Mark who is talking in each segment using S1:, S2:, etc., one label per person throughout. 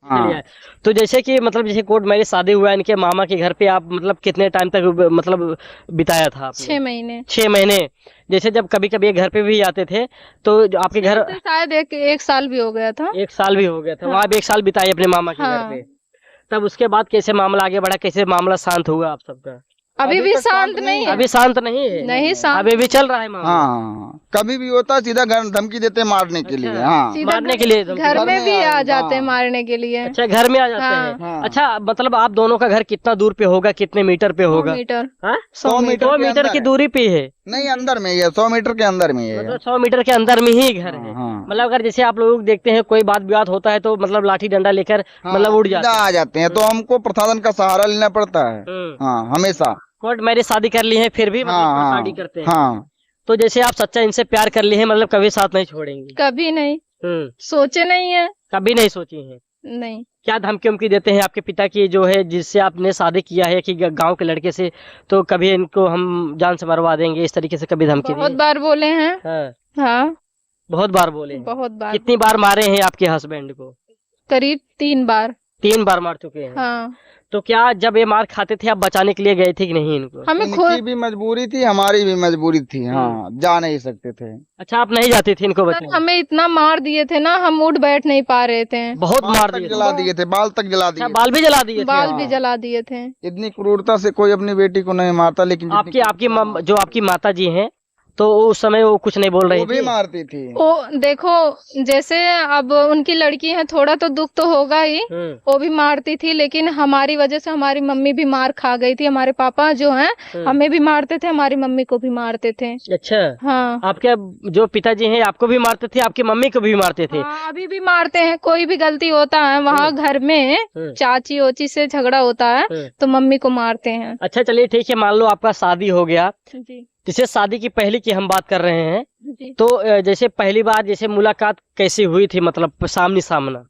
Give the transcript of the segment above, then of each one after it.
S1: हाँ। तो जैसे कि मतलब जैसे कोर्ट मैरिज शादी हुआ इनके मामा के घर पे, आप मतलब कितने टाइम तक मतलब बिताया था आपने?
S2: 6 महीने।
S1: 6 महीने। जैसे जब कभी कभी घर पे भी आते थे तो जो आपके घर
S2: तो शायद एक साल भी हो गया था।
S1: 1 साल भी हो गया था,
S2: हाँ।
S1: वहां भी 1 साल बिताए अपने मामा के घर पे।
S2: हाँ।
S1: तब उसके बाद कैसे मामला आगे बढ़ा, कैसे मामला शांत हुआ आप सबका?
S2: अभी भी
S3: तक
S2: शांत नहीं है।
S1: अभी शांत नहीं है?
S2: नहीं शांत।
S1: अभी भी चल रहा है मामला?
S3: हाँ, कभी भी होता है सीधा घर धमकी देते हैं मारने के लिए।
S1: अच्छा,
S3: हाँ,
S2: सीधा
S1: मारने के लिए धमकी
S2: घर
S1: देते
S2: में
S3: में
S2: भी आ जाते हैं
S3: हाँ।
S2: मारने के लिए।
S1: अच्छा, घर में आ जाते
S2: हाँ।
S1: हैं।
S3: हाँ।
S1: अच्छा, मतलब आप दोनों का घर कितना दूर पे होगा, कितने मीटर पे
S2: 100
S1: होगा?
S2: मीटर।
S1: हाँ?
S2: 100 मीटर।
S1: 100
S3: के
S1: मीटर
S3: अंदर
S1: की
S3: है।
S1: दूरी पे है?
S3: नहीं, अंदर में ही है, 100 मीटर के अंदर में ही है।
S1: मतलब 100 मीटर के अंदर में ही घर है?
S3: हाँ।
S1: मतलब अगर जैसे आप लोग देखते हैं कोई बात विवाद होता है तो मतलब लाठी डंडा लेकर
S3: हाँ,
S1: मतलब उड़
S3: सीधा
S1: जाते
S3: आ जाते हैं, तो हमको प्रशासन का सहारा लेना पड़ता है।
S1: हैं।
S3: हाँ, हमेशा।
S1: कोर्ट मैरिज शादी कर ली है फिर भी मतलब
S3: हाँ
S1: शादी करते हैं?
S3: हाँ।
S1: तो जैसे आप सच्चा इनसे प्यार कर लिए हैं, मतलब कभी साथ नहीं छोड़ेंगी?
S2: कभी नहीं
S1: हम्म।
S2: सोचे नहीं है।
S1: कभी नहीं सोची हैं?
S2: नहीं।
S1: क्या धमकी उमकी देते हैं आपके पिता की जो है जिससे आपने शादी किया है कि गांव के लड़के से, तो कभी इनको हम जान से मरवा देंगे, इस तरीके से कभी धमकी
S2: बहुत
S1: दी?
S2: बार बोले हैं।
S1: हाँ,
S2: हाँ।
S1: बहुत बार बोले हैं?
S2: बहुत बार।
S1: कितनी बार मारे हैं आपके हस्बैंड को?
S2: करीब 3 बार।
S1: 3 बार मार चुके हैं?
S2: हाँ।
S1: तो क्या जब ये मार खाते थे आप बचाने के लिए गए थे कि नहीं इनको?
S2: हमें
S3: इनकी
S2: खुद
S3: भी मजबूरी थी, हमारी भी मजबूरी थी। हाँ, जा नहीं सकते थे।
S1: अच्छा, आप नहीं जाते थे इनको
S2: सर,
S1: बचाने?
S2: हमें इतना मार दिए थे ना, हम उठ बैठ नहीं पा रहे थे।
S1: बहुत
S3: बाल
S1: मार
S3: तक
S1: दिए थे?
S3: जला दिए थे, बाल तक जला
S1: अच्छा,
S3: दिए
S1: बाल भी जला दिए थे?
S2: बाल भी
S3: हाँ।
S2: जला दिए थे।
S3: इतनी क्रूरता से कोई अपनी बेटी को नहीं मारता, लेकिन जितनी
S1: आपकी आपकी
S3: क्रूरता
S1: जो आपकी माता जी हैं तो उस समय वो कुछ नहीं बोल रही
S3: वो भी
S1: थी?
S3: मारती थी।
S2: वो देखो, जैसे अब उनकी लड़की है, थोड़ा तो दुख तो होगा ही। वो भी मारती थी, लेकिन हमारी वजह से हमारी मम्मी भी मार खा गई थी। हमारे पापा जो हैं हमें भी मारते थे, हमारी मम्मी को भी मारते थे।
S1: अच्छा,
S2: हाँ।
S1: आपके जो पिताजी हैं आपको भी मारते थे, आपकी मम्मी को भी मारते थे?
S2: हाँ, अभी भी मारते हैं। कोई भी गलती होता है वहाँ घर में, चाची ओची से झगड़ा होता है तो मम्मी को मारते हैं।
S1: अच्छा, चलिए ठीक है, मान लो आपका शादी हो गया,
S2: जी।
S1: जैसे शादी की पहले की हम बात कर रहे हैं,
S2: जी।
S1: तो जैसे पहली बार जैसे मुलाकात कैसी हुई थी, मतलब सामने सामना?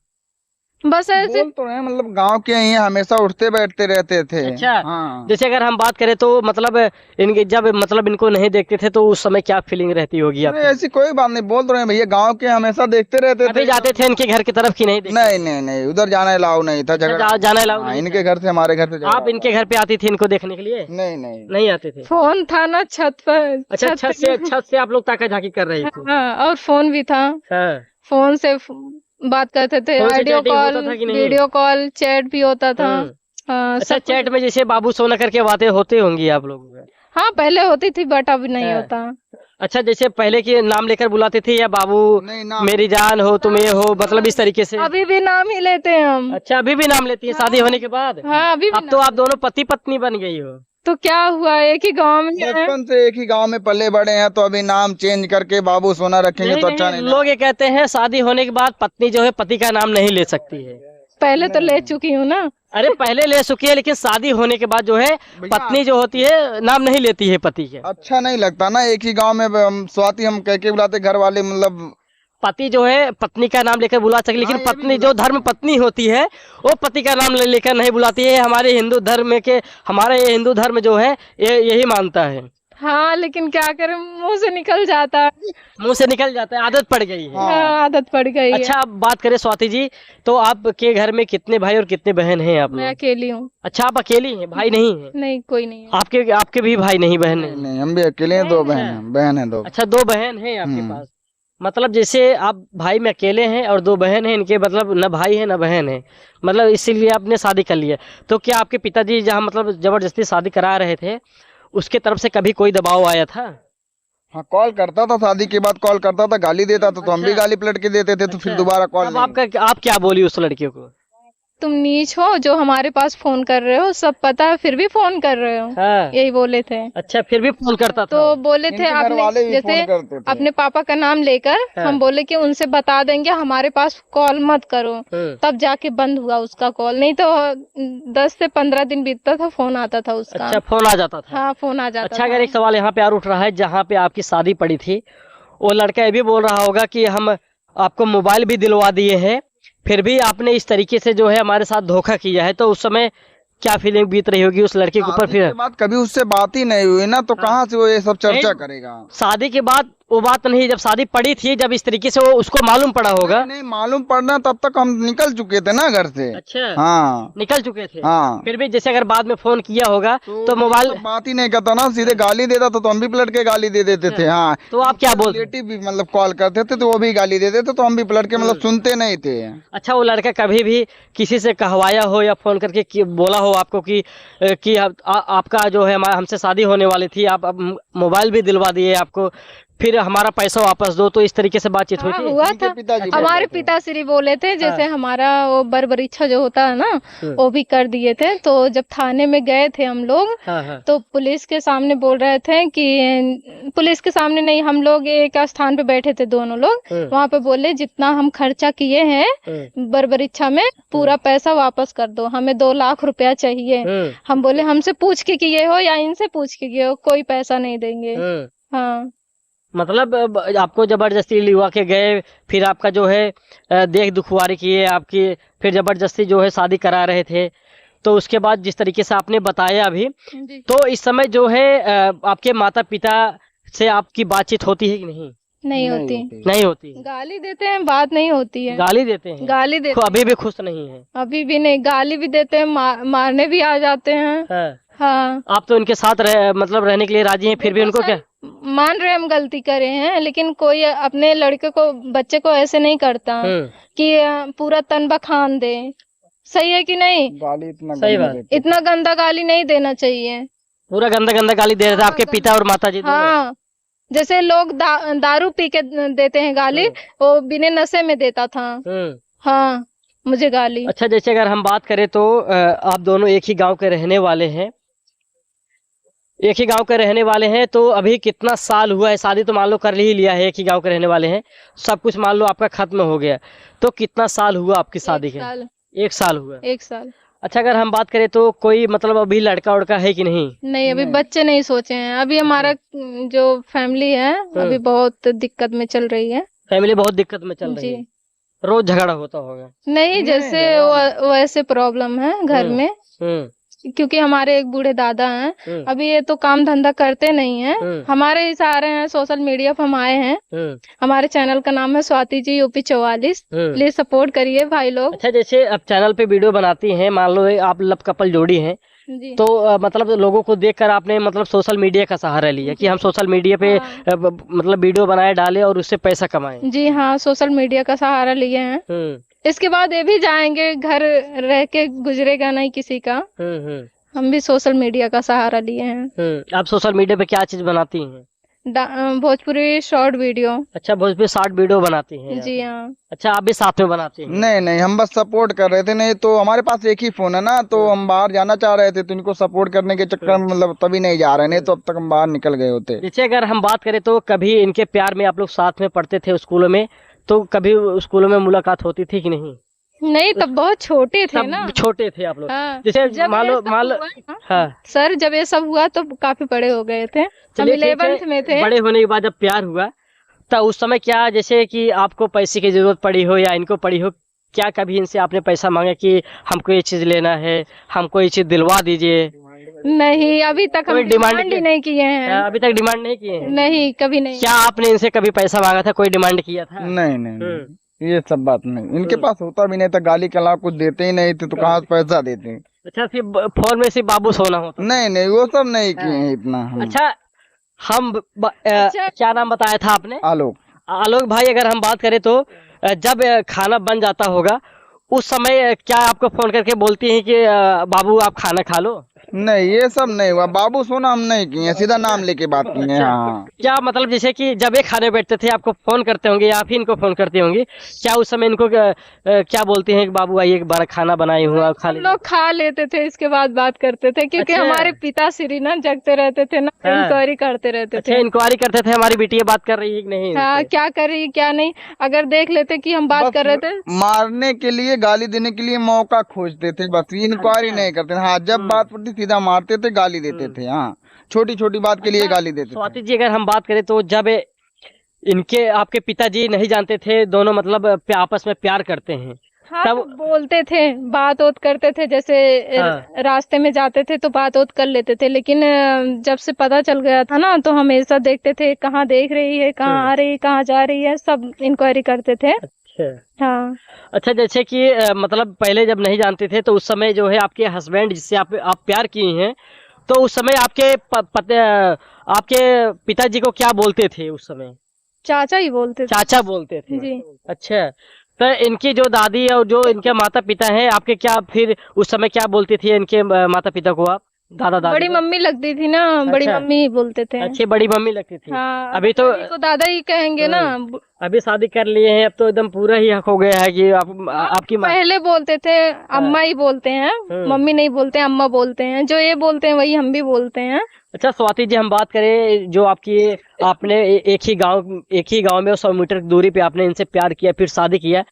S2: बस ऐसे।
S3: बोल तो रहे हैं, मतलब गांव के ही हमेशा उठते बैठते रहते थे।
S1: अच्छा।
S3: हाँ।
S1: जैसे अगर हम बात करें तो मतलब इनके जब मतलब इनको नहीं देखते थे तो उस समय क्या फीलिंग रहती होगी
S3: नहीं,
S1: आपको?
S3: ऐसी कोई बात नहीं, बोल तो रहे हैं भैया, गांव के हमेशा देखते रहते
S1: अभी
S3: थे।
S1: जाते थे इनके घर की तरफ की नहीं देखते?
S3: नहीं नहीं नहीं, उधर जाना अलाउ नहीं था, झगड़ा
S1: जाना अलाउ
S3: हाँ,
S1: नहीं
S3: इनके
S1: था?
S3: घर से हमारे घर से झगड़ा
S1: आप इनके घर पे आती थी इनको देखने के लिए?
S3: नहीं नहीं।
S1: नहीं आते थे?
S2: फोन था ना छत पर।
S1: अच्छा, छत से आप लोग ताका झाकी कर रही थी?
S2: हाँ, और फोन भी था।
S1: हाँ।
S2: फोन से बात करते थे,
S1: फोन से
S2: ऑडियो
S1: chatting
S2: कॉल,
S1: होता था कि नहीं?
S2: वीडियो कॉल, चैट भी होता था। हाँ,
S1: अच्छा,
S2: सब
S1: चैट में जैसे बाबू सोना करके बातें होती होंगी आप लोगों में?
S2: हाँ, पहले होती थी बट अब नहीं
S1: हाँ।
S2: होता।
S1: अच्छा, जैसे पहले के नाम लेकर बुलाते थे या बाबू
S3: नहीं, नाम
S1: मेरी जान हो तुम ये हो, मतलब इस तरीके से?
S2: अभी भी नाम ही लेते हैं हम।
S1: अच्छा, अभी भी नाम लेती है शादी होने के बाद?
S2: हाँ, अभी भी
S1: अब तो आप दोनों पति पत्नी बन गई हो?
S2: तो क्या हुआ, एक ही गांव में है।
S3: बचपन से एक ही गांव में पले बड़े हैं, तो अभी नाम चेंज करके बाबू सोना रखेंगे
S1: नहीं,
S3: तो अच्छा नहीं।
S1: लोग ये कहते हैं शादी होने के बाद पत्नी जो है पति का नाम नहीं ले सकती है।
S2: पहले तो ले चुकी हूँ ना।
S1: अरे पहले ले चुकी है, लेकिन शादी होने के बाद जो है पत्नी जो होती है नाम नहीं लेती है पति के।
S3: अच्छा नहीं लगता ना, एक ही गांव में स्वाति हम कह के बुलाते घर वाले, मतलब
S1: पति जो है पत्नी का नाम लेकर बुला सके, लेकिन
S3: हाँ, ये भी
S1: पत्नी जो धर्म पत्नी होती है वो पति का नाम लेकर नहीं बुलाती है। हमारे हिंदू धर्म के, हमारा ये हिंदू धर्म जो है ये यही मानता है।
S2: हाँ, लेकिन क्या करें, मुंह से निकल जाता है।
S1: मुंह से निकल जाता है, आदत पड़ गई है।
S2: हाँ, आदत पड़ गई है।
S1: अच्छा, अब बात करें स्वाति जी, तो आपके घर में कितने भाई और कितने बहन हैं आप
S2: मैं
S1: लोग?
S2: अकेली हूँ।
S1: अच्छा, आप अकेली हैं, भाई नहीं है?
S2: नहीं, कोई नहीं है।
S1: आपके आपके भी भाई नहीं, बहन
S3: नहीं
S1: नहीं?
S3: नहीं, हम भी अकेले हैं, 2 बहन हैं, बहन है 2।
S1: अच्छा, 2 बहन हैं आपके
S3: हम्म।
S1: पास? मतलब जैसे आप भाई में अकेले हैं और 2 बहन हैं, इनके मतलब न भाई है न बहन है, मतलब इसीलिए आपने शादी कर लिया। तो क्या आपके पिताजी जहाँ मतलब जबरदस्ती शादी करा रहे थे उसके तरफ से कभी कोई दबाव आया था?
S3: हाँ, कॉल करता था, शादी के बाद कॉल करता था, गाली देता था, तो हम भी गाली पलट के देते थे, तो फिर दोबारा कॉल
S1: अब
S3: नहीं।
S1: आप क्या बोली उस लड़की को?
S2: तुम नीच हो जो हमारे पास फोन कर रहे हो, सब पता है फिर भी फोन कर रहे हो।
S1: हाँ।
S2: यही बोले थे।
S1: अच्छा, फिर भी फोन करता था?
S2: तो बोले थे
S3: इनके घर वाले
S2: अपने
S3: भी फोन
S2: जैसे
S3: करते थे।
S2: अपने पापा का नाम लेकर हम बोले कि उनसे बता देंगे, हमारे पास कॉल मत करो। तब जाके बंद हुआ उसका कॉल, नहीं तो 10 से 15 दिन बीतता था, फोन आता था उसका।
S1: अच्छा, फोन आ जाता था?
S2: हाँ, फोन आ जाता
S1: अच्छा,
S2: था।
S1: अगर एक सवाल यहाँ पे और उठ रहा है, जहाँ पे आपकी शादी पड़ी थी वो लड़का ये भी बोल रहा होगा कि हम आपको मोबाइल भी दिलवा दिए हैं, फिर भी आपने इस तरीके से जो है हमारे साथ धोखा किया है, तो उस समय क्या फीलिंग बीत रही होगी उस लड़के के ऊपर?
S3: शादी
S1: फिर
S3: के बाद कभी उससे बात ही नहीं हुई ना, तो कहाँ से वो ये सब चर्चा करेगा?
S1: शादी के बाद वो बात नहीं, जब शादी पड़ी थी, जब इस तरीके से वो उसको मालूम पड़ा होगा।
S3: नहीं मालूम पड़ना, तब तक हम निकल चुके थे ना घर से।
S1: अच्छा।
S3: हाँ
S1: निकल चुके थे।
S3: हाँ।
S1: फिर भी जैसे अगर बाद में फोन किया होगा तो मोबाइल
S3: बात ही नहीं करता ना, सीधे गाली देता तो हम भी पलट के गाली दे देते थे। हाँ
S1: तो आप क्या बोलते?
S3: रिलेटिव भी मतलब कॉल करते थे तो वो भी गाली देते थे, तो हम भी पलट के मतलब सुनते नहीं थे।
S1: अच्छा, वो लड़का कभी भी किसी से कहवाया हो या फोन करके बोला हो आपको कि आपका जो है हमसे शादी होने वाली थी, आप अब मोबाइल भी दिलवा दिए आपको, फिर हमारा पैसा वापस दो, तो इस तरीके से बातचीत हुई
S2: हाँ,
S1: थी?
S2: हुआ था।
S3: पिताजी
S2: हमारे पिताश्री बोले थे, जैसे हमारा वो बरबरीच्छा जो होता है ना, वो भी कर दिए थे। तो जब थाने में गए थे हम लोग,
S1: हाँ।
S2: तो पुलिस के सामने बोल रहे थे कि, पुलिस के सामने नहीं, हम लोग एक स्थान पे बैठे थे दोनों लोग, वहाँ पे बोले जितना हम खर्चा किए हैं बरबरीच्छा में, पूरा पैसा वापस कर दो, हमें 2 लाख रुपया चाहिए। हम बोले हमसे पूछ के किए हो या इनसे पूछ के किए हो, कोई पैसा नहीं देंगे। हाँ,
S1: मतलब आपको जबरदस्ती लिवा के गए, फिर आपका जो है देख दुखवारी किए आपकी, फिर जबरदस्ती जो है शादी करा रहे थे। तो उसके बाद जिस तरीके से आपने बताया अभी, तो इस समय जो है आपके माता पिता से आपकी बातचीत होती है कि नहीं?
S2: नहीं होती।
S1: नहीं होती।
S2: गाली देते हैं, बात नहीं होती है।
S1: गाली देते हैं?
S2: गाली देते
S1: अभी भी खुश नहीं है?
S2: अभी भी नहीं, गाली भी देते हैं, मारने भी आ जाते हैं। हाँ।
S1: आप तो उनके साथ मतलब रहने के लिए राजी हैं, फिर भी उनको क्या?
S2: मान रहे हम गलती करे हैं, लेकिन कोई अपने लड़के को, बच्चे को ऐसे नहीं करता कि पूरा तन बखान दे। सही है कि नहीं?
S3: गाली इतना
S1: सही बात।
S2: इतना गंदा गाली नहीं देना चाहिए।
S1: पूरा गंदा गाली दे रहे थे आपके पिता और माता जी?
S2: हाँ, जैसे लोग दारू पी के देते हैं गाली, वो बिना नशे में देता था। हाँ, मुझे गाली।
S1: अच्छा, जैसे अगर हम बात करें तो आप दोनों एक ही गांव के रहने वाले हैं, तो अभी कितना साल हुआ है शादी? तो मान लो कर ही लिया है, एक ही गांव के रहने वाले हैं, सब कुछ मान लो आपका खत्म हो गया, तो कितना साल हुआ आपकी शादी के? 1 साल हुआ।
S2: 1 साल।
S1: अच्छा, अगर हम बात करें तो कोई मतलब अभी लड़का उड़का है कि नहीं?
S2: नहीं, अभी बच्चे नहीं सोचे हैं। अभी हमारा जो फैमिली है अभी बहुत दिक्कत में चल रही है।
S1: फैमिली बहुत दिक्कत में चल रही है? रोज झगड़ा होता होगा?
S2: नहीं, जैसे वैसे प्रॉब्लम है घर में, क्योंकि हमारे एक बूढ़े दादा हैं, अभी ये तो काम धंधा करते नहीं हैं, हमारे ही सहारे हैं। सोशल मीडिया पर हम आए हैं, हमारे चैनल का नाम है Swati ji UP 44, please support करिए भाई लोग।
S1: अच्छा, जैसे अब चैनल पे वीडियो बनाती हैं, मान लो आप लव कपल जोड़ी हैं, तो मतलब लोगों को देखकर आपने मतलब सोशल मीडिया का सहारा लिया कि हम सोशल मीडिया पे मतलब वीडियो बनाए डालें और उससे पैसा कमाएं?
S2: जी हाँ, सोशल मीडिया का सहारा लिए हैं। इसके बाद ये भी जाएंगे, घर रह के गुजरेगा नहीं किसी का। हम भी सोशल मीडिया का सहारा लिए हैं।
S1: आप सोशल मीडिया पे क्या चीज बनाती हैं?
S2: Bhojpuri short video.
S1: अच्छा, भोजपुरी शॉर्ट वीडियो बनाती हैं?
S2: जी हाँ।
S1: अच्छा, आप भी साथ में बनाती हैं?
S3: नहीं, हम बस सपोर्ट कर रहे थे। नहीं तो हमारे पास एक ही फोन है ना, तो हम बाहर जाना चाह रहे थे, तो इनको सपोर्ट करने के चक्कर में मतलब तभी नहीं जा रहे, नहीं तो अब तक हम बाहर निकल गए होते।
S1: जैसे अगर हम बात करें तो कभी इनके प्यार में आप लोग साथ में पढ़ते थे स्कूलों में, तो कभी स्कूलों में मुलाकात होती थी कि नहीं?
S2: नहीं, तब बहुत छोटे थे ना।
S1: छोटे थे आप लोग?
S2: हाँ,
S1: जैसे मान लो हाँ
S2: सर, जब ये सब हुआ तो काफी बड़े हो गए थे, हम 11th में थे।
S1: बड़े होने के बाद जब प्यार हुआ तो उस समय क्या, जैसे कि आपको पैसे की जरूरत पड़ी हो या इनको पड़ी हो, क्या कभी इनसे आपने पैसा मांगा कि हमको ये चीज लेना है, हमको ये चीज दिलवा दीजिए?
S2: नहीं, अभी तक हम डिमांड ही नहीं किए हैं।
S1: अभी तक डिमांड नहीं किए हैं?
S2: नहीं, कभी नहीं।
S1: क्या आपने इनसे कभी पैसा मांगा था, कोई डिमांड किया था?
S3: नहीं, ये सब बात नहीं, इनके पास होता भी नहीं था, गाली के अलावा कुछ देते ही नहीं थे, तो कहाँ से पैसा देते?
S1: अच्छा, सिर्फ फोन में सिर्फ बाबू सोना होता?
S3: नहीं, वो सब नहीं किए हैं इतना।
S1: अच्छा, हम क्या नाम बताया था आपने? आलोक भाई, अगर हम बात करें तो जब खाना बन जाता होगा उस समय क्या आपको फोन करके बोलती हैं कि बाबू आप खाना खा लो?
S3: नहीं, ये सब नहीं हुआ, बाबू सोना हम नहीं किए, सीधा नाम लेके बात की है। हाँ।
S1: क्या मतलब जैसे कि जब ये खाने बैठते थे आपको फोन करते होंगे या आप ही इनको फोन करती होंगी, क्या उस समय इनको क्या बोलते हैं कि बाबू आइए खाना बनाई हूँ आप खा ले?
S2: लोग खा लेते थे, इसके बाद बात करते थे, क्योंकि हमारे पिताश्री ना जगते रहते थे ना, इंक्वायरी करते रहते थे।
S1: इंक्वायरी करते थे हमारी बिटिया बात कर रही है कि नहीं?
S2: हाँ, क्या कर रही है क्या नहीं, अगर देख लेते कि हम बात कर रहे थे,
S3: मारने के लिए, गाली देने के लिए मौका खोजते थे, बस इंक्वायरी नहीं करते। हाँ, जब बात पड़ती सीधा मारते थे, गाली देते थे। हाँ, छोटी छोटी बात के लिए गाली देते थे।
S1: स्वाति जी, अगर हम बात करें तो जब इनके आपके पिताजी नहीं जानते थे दोनों मतलब आपस में प्यार करते हैं,
S2: हाँ
S1: तब
S2: तो बोलते थे, बात वोत करते थे, जैसे
S1: हाँ।
S2: रास्ते में जाते थे तो बात वोत कर लेते थे, लेकिन जब से पता चल गया था ना तो हमेशा देखते थे कहाँ देख रही है, कहाँ आ रही है, कहाँ जा रही है, सब इंक्वायरी करते थे।
S1: अच्छा
S2: हाँ
S1: अच्छा, जैसे कि मतलब पहले जब नहीं जानते थे तो उस समय जो है आपके हस्बैंड जिससे आप प्यार किए हैं, तो उस समय आपके पिताजी को क्या बोलते थे उस समय?
S2: चाचा ही बोलते थे
S1: चाचा बोलते थे।
S2: जी।
S1: अच्छा, तो इनकी जो दादी और जो इनके माता पिता हैं आपके, क्या फिर उस समय क्या बोलती थी इनके माता पिता को आप, दादा दादी
S2: बड़ी
S1: को?
S2: मम्मी लगती थी ना, बड़ी
S1: अच्छा।
S2: मम्मी ही बोलते थे।
S1: अच्छी बड़ी मम्मी लगती थी।
S2: हाँ
S1: अभी तो
S2: दादाजी को दादा ही कहेंगे ना।
S1: अभी शादी कर लिए हैं, अब तो एकदम पूरा ही हक हो गया है कि
S2: हाँ,
S1: आपकी माँ।
S2: पहले बोलते थे अम्मा ही बोलते हैं, मम्मी नहीं बोलते, अम्मा बोलते हैं, जो ये बोलते हैं वही हम भी बोलते हैं।
S1: अच्छा स्वाति जी, हम बात करें जो आपकी, आपने एक ही गांव में 100 मीटर की दूरी पे आपने इनसे प्यार किया, फिर शादी किया,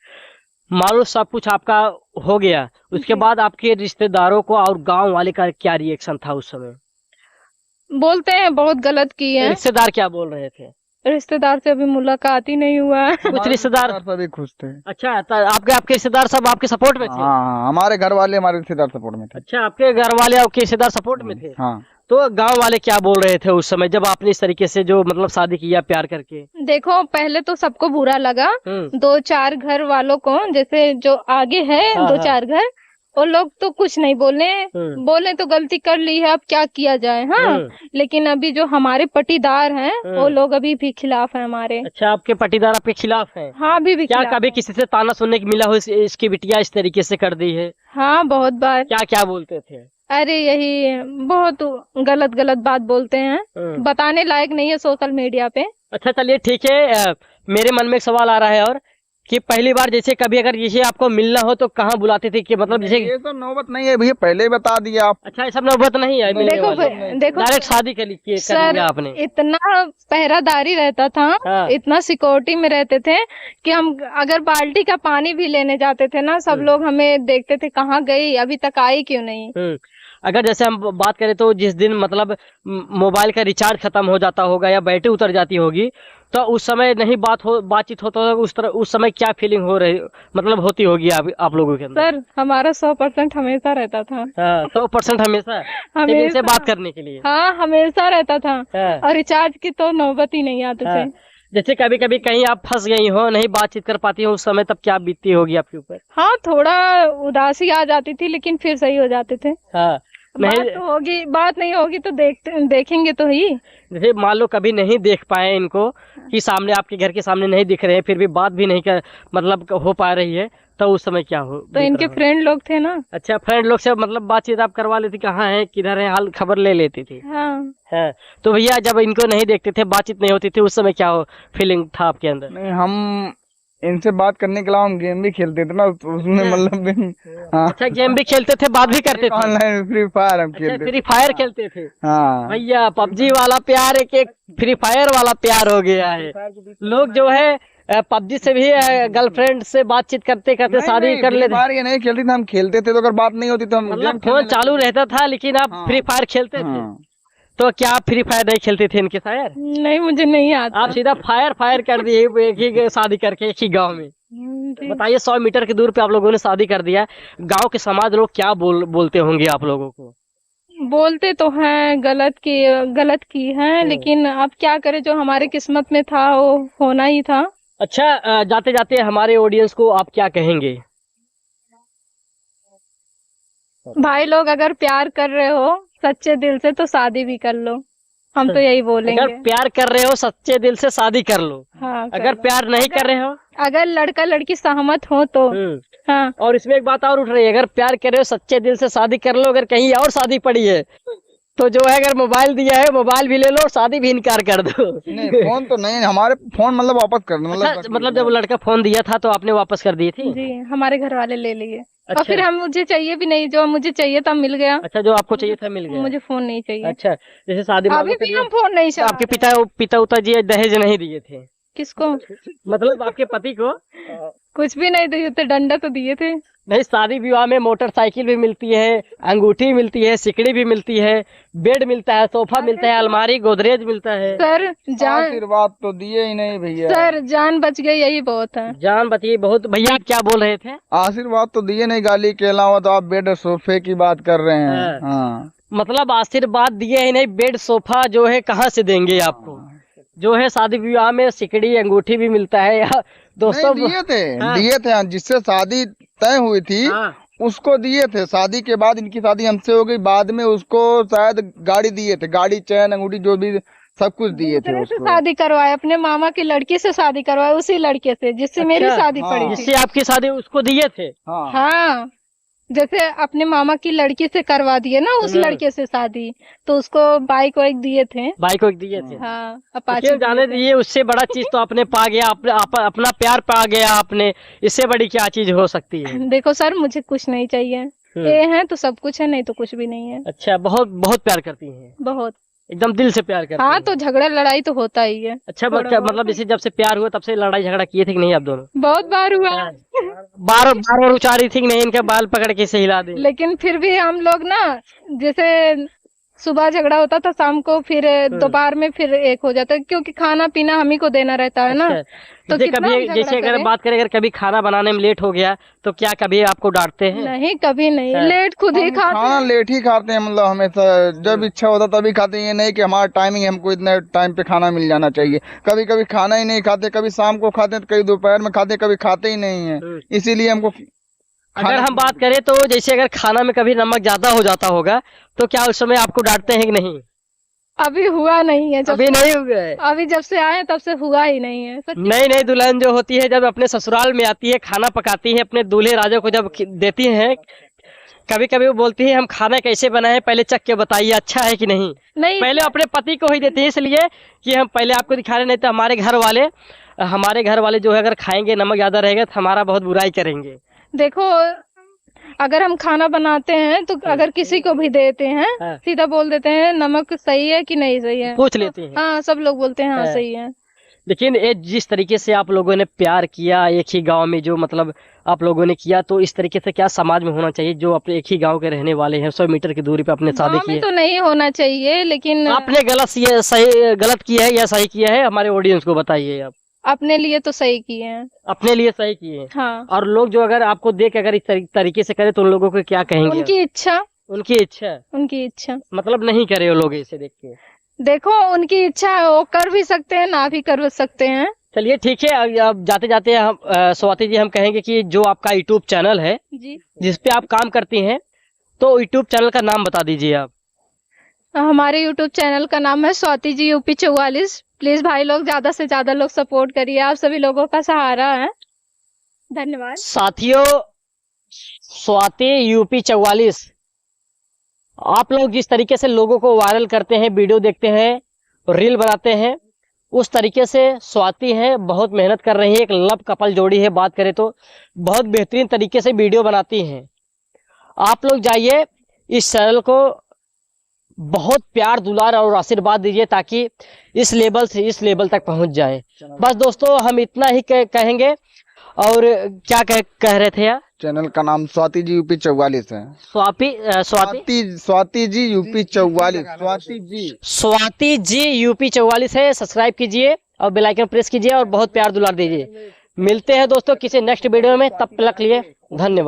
S1: मान लो सब कुछ आपका हो गया, उसके बाद आपके रिश्तेदारों को और गांव वाले का क्या रिएक्शन था उस समय?
S2: बोलते हैं बहुत गलत किए हैं।
S1: रिश्तेदार क्या बोल रहे थे?
S2: रिश्तेदार से अभी मुलाकात ही नहीं हुआ है।
S1: कुछ रिश्तेदार
S3: सभी खुश थे।
S1: अच्छा, तो आपके रिश्तेदार सब आपके सपोर्ट में थे?
S3: हाँ, हमारे घर वाले हमारे रिश्तेदार सपोर्ट में थे।
S1: अच्छा, आपके घर वाले आपके रिश्तेदार सपोर्ट में थे।
S3: हाँ।
S1: तो गांव वाले क्या बोल रहे थे उस समय जब आपने इस तरीके से जो मतलब शादी किया प्यार करके?
S2: देखो पहले तो सबको बुरा लगा,
S1: हम्म।
S2: 2-4 घर वालों को, जैसे जो आगे है
S1: हाँ,
S2: 2-4 घर, वो लोग तो कुछ नहीं बोले, बोले तो गलती कर ली है, अब क्या किया जाए। हाँ लेकिन अभी जो हमारे पटीदार हैं वो लोग अभी भी खिलाफ है हमारे।
S1: अच्छा, आपके पटीदार आपके खिलाफ हैं?
S2: हाँ अभी भी
S1: क्या
S2: खिलाफ
S1: कभी
S2: है।
S1: किसी से ताना सुनने की मिला हो इसकी बिटिया इस तरीके से कर दी है?
S2: हाँ बहुत बार।
S1: क्या क्या बोलते थे?
S2: अरे यही बहुत गलत गलत बात बोलते हैं, बताने लायक नहीं है सोशल मीडिया पे।
S1: अच्छा चलिए ठीक है, मेरे मन में एक सवाल आ रहा है और कि पहली बार जैसे कभी अगर जैसे आपको मिलना हो तो कहाँ बुलाते थे, कि मतलब जैसे?
S3: ये तो नौबत नहीं है भैया, पहले ही बता दिया आप।
S1: अच्छा, ये सब नौबत नहीं है मिलने
S2: देखो
S1: वाली?
S2: देखो
S1: डायरेक्ट शादी कर
S2: सर,
S1: आपने?
S2: इतना पहरादारी रहता था,
S1: हाँ।
S2: इतना सिक्योरिटी में रहते थे कि हम अगर बाल्टी का पानी भी लेने जाते थे ना, सब लोग हमें देखते थे कहाँ गई, अभी तक आई क्यों नहीं।
S1: अगर जैसे हम बात करें तो जिस दिन मतलब मोबाइल का रिचार्ज खत्म हो जाता होगा या बैटरी उतर जाती होगी, तो उस समय नहीं बातचीत होता होगा, उस समय क्या फीलिंग हो रही मतलब होती होगी आप लोगों के अंदर?
S2: सर हमारा 100% हमेशा रहता था।
S1: 100% हमेशा सिम से बात करने के लिए?
S2: हाँ हमेशा रहता था।
S1: हाँ।
S2: और रिचार्ज की तो नौबत ही नहीं आते थे।
S1: जैसे कभी कभी कहीं आप फंस गई हो, नहीं बातचीत कर पाती हो, उस समय तब क्या बीतती होगी आपके ऊपर?
S2: हाँ थोड़ा उदासी आ जाती थी, लेकिन फिर सही हो जाते थे।
S1: हाँ
S2: बात नहीं होगी तो देखेंगे तो ही।
S1: जैसे मान लो कभी नहीं देख पाए इनको, कि सामने आपके घर के सामने नहीं दिख रहे हैं, फिर भी बात भी नहीं कर मतलब हो पा रही है, तो उस समय क्या हो?
S2: तो इनके फ्रेंड लोग थे ना।
S1: अच्छा, फ्रेंड लोग से मतलब बातचीत आप करवा लेती, कहाँ है किधर है हाल खबर ले लेती थी?
S2: हाँ।
S1: है तो भैया जब इनको नहीं देखते थे, बातचीत नहीं होती थी, उस समय क्या फीलिंग था आपके अंदर?
S3: नहीं, हम इनसे बात करने के अलावा हम गेम भी खेलते थे ना, तो उसमें मतलब हाँ।
S1: अच्छा, गेम भी खेलते थे, बात भी करते थे?
S3: ऑनलाइन फ्री फायर हम खेलते थे।
S1: फ्री फायर खेलते थे?
S3: हाँ
S1: भैया पबजी वाला प्यार एक फ्री फायर वाला प्यार हो गया है। लोग जो है पबजी से भी गर्लफ्रेंड से बातचीत करते करते शादी कर लेते।
S3: ये नहीं खेलते थे, हम खेलते थे, तो अगर बात नहीं होती तो हम
S1: मतलब फोन चालू रहता था लेकिन आप फ्री फायर खेलते थे? तो क्या आप फ्री फायर नहीं खेलते थे इनके साथ?
S2: नहीं मुझे नहीं आता।
S1: आप सीधा फायर कर दिए एक ही शादी करके एक ही गांव में। बताइए 100 मीटर की दूर पे आप लोगों ने शादी कर दिया, गांव के समाज लोग क्या बोलते होंगे आप लोगों को?
S2: बोलते तो हैं गलत की है, लेकिन अब क्या करें, जो हमारे किस्मत में था वो होना ही था।
S1: अच्छा, जाते जाते हमारे ऑडियंस को आप क्या कहेंगे?
S2: भाई लोग अगर प्यार कर रहे हो सच्चे दिल से तो शादी भी कर लो, हम तो यही बोलेंगे।
S1: अगर प्यार कर रहे हो सच्चे दिल से शादी कर लो।
S2: हाँ,
S1: अगर प्यार नहीं कर रहे हो,
S2: अगर लड़का लड़की सहमत हो तो हाँ।
S1: और इसमें एक बात और उठ रही है, अगर प्यार कर रहे हो सच्चे दिल से शादी कर लो, अगर कहीं और शादी पड़ी है तो जो है, अगर मोबाइल दिया है मोबाइल भी ले लो, शादी भी इनकार कर दो।
S3: नहीं फोन तो नहीं, हमारे फोन मतलब वापस कर दो।
S1: मतलब जब लड़का फोन दिया था तो आपने वापस कर दी थी?
S2: जी, हमारे घर वाले ले लिए।
S1: अच्छा।
S2: और फिर मुझे चाहिए भी नहीं, जो मुझे चाहिए था मिल गया।
S1: अच्छा, जो आपको चाहिए था मिल गया,
S2: मुझे फोन नहीं चाहिए।
S1: अच्छा, जैसे शादी
S2: अभी भी हम फोन नहीं चाहिए।
S1: आपके पिता जी दहेज नहीं दिए थे?
S2: किसको?
S1: मतलब आपके पति को?
S2: कुछ भी नहीं दिए थे, डंडा तो दिए थे।
S1: नहीं, शादी विवाह में मोटरसाइकिल भी मिलती है, अंगूठी मिलती है, सिकड़ी भी मिलती है, बेड मिलता है, सोफा मिलता है, अलमारी गोदरेज मिलता है।
S2: सर जान,
S3: आशीर्वाद तो दिए ही नहीं भैया।
S2: सर जान बच गई, यही बहुत है।
S1: जान बतिए बहुत। भैया आप क्या बोल रहे थे?
S3: आशीर्वाद तो दिए नहीं, गाली के अलावा तो आप बेड और सोफे की बात कर रहे हैं। हाँ,
S1: मतलब आशीर्वाद दिए ही नहीं, बेड सोफा जो है कहाँ से देंगे आपको? जो है शादी विवाह में सिकड़ी अंगूठी भी मिलता है या दोस्तों?
S3: दिए थे,
S1: हाँ।
S3: दिए थे। जिससे शादी तय हुई थी
S1: हाँ।
S3: उसको दिए थे। शादी के बाद इनकी शादी हमसे हो गई, बाद में उसको शायद गाड़ी दिए थे, गाड़ी चैन अंगूठी जो भी सब कुछ दिए थे
S2: दूसरे से
S3: उसको।
S2: शादी करवाए, अपने मामा की लड़की से शादी करवाए, उसी लड़के से जिससे मेरी
S1: अच्छा,
S2: शादी
S3: हाँ।
S2: पड़ी थी।
S1: जिससे आपकी शादी उसको दिए थे?
S3: हाँ,
S2: हाँ, जैसे अपने मामा की लड़की से करवा दिए ना उस लड़के से शादी, तो उसको बाइक वाइक दिए थे।
S1: बाइक को दिए थे?
S2: हाँ,
S1: तो
S2: अपाची
S1: क्यों जाने दीजिए, उससे बड़ा चीज तो आपने पा गया, अपना प्यार पा गया आपने। इससे बड़ी क्या चीज हो सकती है?
S2: देखो सर, मुझे कुछ नहीं चाहिए, ये है तो सब कुछ है, नहीं तो कुछ भी नहीं है।
S1: अच्छा, बहुत बहुत प्यार करती हैं,
S2: बहुत।
S1: एकदम दिल से प्यार करती
S2: हाँ,
S1: हैं।
S2: तो झगड़ा लड़ाई तो होता ही है।
S1: अच्छा,
S2: थोड़ा बहुत।
S1: मतलब जैसे जब से प्यार हुआ तब से लड़ाई झगड़ा किए थे कि नहीं आप दोनों?
S2: बहुत बार हुआ।
S1: बार बार उचारी थी कि नहीं, इनके बाल पकड़ के से हिला दे?
S2: लेकिन फिर भी हम लोग ना, जैसे सुबह झगड़ा होता था, शाम को फिर दोपहर में फिर एक हो जाता है, क्योंकि खाना पीना हम ही को देना रहता है ना।
S1: अच्छा,
S2: तो
S1: जैसे
S2: कितना
S1: कभी
S2: हम
S1: जैसे
S2: झगड़ा
S1: अगर
S2: करें?
S1: बात करें, अगर कभी खाना बनाने में लेट हो गया तो क्या कभी आपको डांटते हैं?
S2: नहीं, कभी नहीं।
S1: हाँ।
S2: लेट खुद ही
S3: हम
S2: खाते
S3: खाना
S2: हैं।
S3: लेट ही खाते हैं, मतलब हमेशा जब इच्छा होता तभी खाते हैं। ये नहीं कि हमारा टाइमिंग है, हमको इतने टाइम पे खाना मिल जाना चाहिए। कभी कभी खाना ही नहीं खाते, कभी शाम को खाते हैं, तो कभी दोपहर में खाते हैं, कभी खाते ही नहीं है। इसीलिए हमको
S1: अगर हम बात करें तो जैसे अगर खाना में कभी नमक ज्यादा हो जाता होगा तो क्या उस समय आपको डांटते हैं कि नहीं?
S2: अभी हुआ नहीं है,
S1: अभी नहीं हुआ है?
S2: अभी जब से आए तब से हुआ ही नहीं है। सच्ची।
S1: नई नई दुल्हन जो होती है, जब अपने ससुराल में आती है, खाना पकाती है, अपने दूल्हे राजा को जब देती हैं, कभी कभी वो बोलती है हम खाना कैसे बनाए पहले चख के बताइए, अच्छा है कि नहीं?
S2: नहीं,
S1: पहले अपने पति को ही देती है, इसलिए कि हम पहले आपको दिखा रहे, नहीं तो हमारे घर वाले जो है अगर खाएंगे नमक ज्यादा रहेगा तो हमारा बहुत बुराई करेंगे।
S2: देखो, अगर हम खाना बनाते हैं तो अगर किसी को भी देते हैं,
S1: हाँ।
S2: सीधा बोल देते हैं नमक सही है कि नहीं सही है,
S1: पूछ लेती हैं।
S2: हाँ, सब लोग बोलते हैं हाँ
S1: हाँ।
S2: सही है।
S1: लेकिन ये जिस तरीके से आप लोगों ने प्यार किया एक ही गांव में, जो मतलब आप लोगों ने किया, तो इस तरीके से क्या समाज में होना चाहिए? जो अपने एक ही गांव के रहने वाले हैं, 100 मीटर की दूरी पे अपने शादी
S2: गाँव में
S1: किए,
S2: तो नहीं होना चाहिए, लेकिन
S1: आपने गलत किया है या सही किया है? हमारे ऑडियंस को बताइए आप।
S2: अपने लिए तो सही किए हैं।
S1: अपने लिए सही किए हैं।
S2: हाँ,
S1: और लोग जो अगर आपको देख अगर इस तरीके से करे तो उन लोगों को क्या कहेंगे?
S2: उनकी इच्छा,
S1: उनकी इच्छा,
S2: उनकी इच्छा।
S1: मतलब नहीं करे वो लोग इसे देख के?
S2: देखो, उनकी इच्छा है, वो कर भी सकते हैं, ना भी कर सकते हैं।
S1: चलिए ठीक है, अब जाते जाते हम स्वाति जी हम कहेंगे कि जो आपका यूट्यूब चैनल है
S2: जी,
S1: जिसपे आप काम करती हैं, तो यूट्यूब चैनल का नाम बता दीजिए आप।
S2: हमारे यूट्यूब चैनल का नाम है स्वाति जी यूपी 44। प्लीज भाई लोग, ज्यादा से ज्यादा लोग सपोर्ट करिए, आप सभी लोगों का सहारा है। धन्यवाद
S1: साथियों, स्वाति यूपी 44, आप लोग जिस तरीके से लोगों को वायरल करते हैं, वीडियो देखते हैं, रील बनाते हैं, उस तरीके से स्वाति है, बहुत मेहनत कर रही है। एक लव कपल जोड़ी है, बात करें तो बहुत बेहतरीन तरीके से वीडियो बनाती हैं। आप लोग जाइए इस चैनल को बहुत प्यार दुलार और आशीर्वाद दीजिए ताकि इस लेवल से इस लेवल तक पहुंच जाए। बस दोस्तों, हम इतना ही कहेंगे। और क्या कह रहे थे आप?
S3: चैनल का नाम स्वाति जी यूपी 44 है। स्वाति जी यूपी 44,
S1: स्वाति जी यूपी 44 है। सब्सक्राइब कीजिए और बेल आइकन प्रेस कीजिए और बहुत प्यार दुलार दीजिए। मिलते हैं दोस्तों किसी नेक्स्ट वीडियो में, तब तक के लिए धन्यवाद।